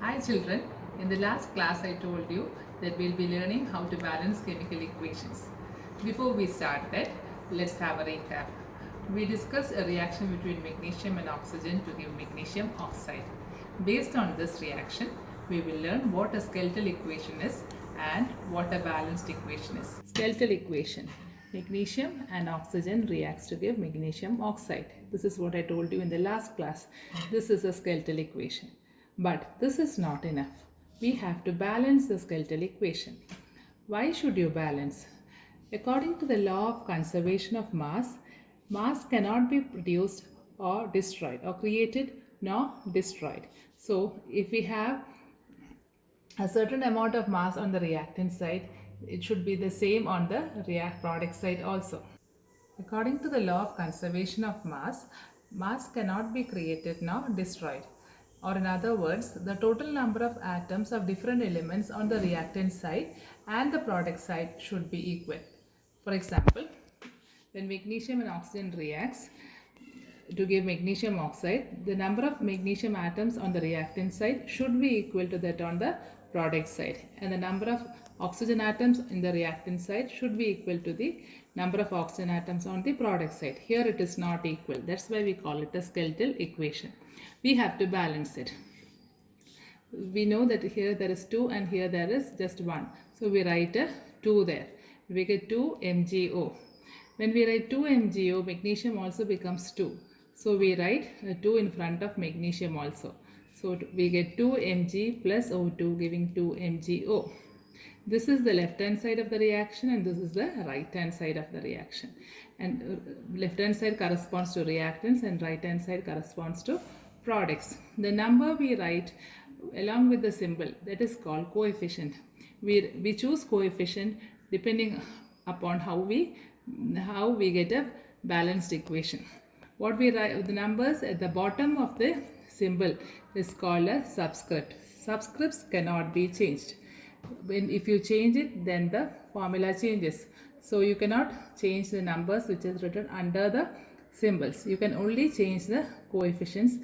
Hi children, in the last class I told you that we'll be learning how to balance chemical equations. Before we start that, let's have a recap. We discussed a reaction between magnesium and oxygen to give magnesium oxide. Based on this reaction, we will learn what a skeletal equation is and what a balanced equation is. Skeletal equation. Magnesium and oxygen reacts to give magnesium oxide. This is what I told you in the last class. This is a skeletal equation. But this is not enough. We have to balance the skeletal equation. Why should you balance? According to the law of conservation of mass, mass cannot be produced or destroyed or created nor destroyed. So if we have a certain amount of mass on the reactant side, it should be the same on the react product side also. According to the law of conservation of mass, mass cannot be created nor destroyed. Or in other words, the total number of atoms of different elements on the reactant side and the product side should be equal. For example, when magnesium and oxygen reacts to give magnesium oxide, the number of magnesium atoms on the reactant side should be equal to that on the product side, and the number of oxygen atoms in the reactant side should be equal to the number of oxygen atoms on the product side. Here it is not equal. That's why we call it a skeletal equation. We have to balance it. We know that here there is 2 and here there is just 1. So we write a 2 there. We get 2 MgO. When we write 2 MgO, magnesium also becomes 2. So we write 2 in front of magnesium also. So we get 2 Mg plus O2 giving 2 MgO. This is the left hand side of the reaction and this is the right hand side of the reaction. And left hand side corresponds to reactants and right hand side corresponds to products. The number we write along with the symbol, that is called coefficient. We choose coefficient depending upon how we get a balanced equation. What we write, the numbers at the bottom of the symbol is called a subscript. Subscripts cannot be changed. If you change it, then the formula changes. So you cannot change the numbers which is written under the symbols. You can only change the coefficients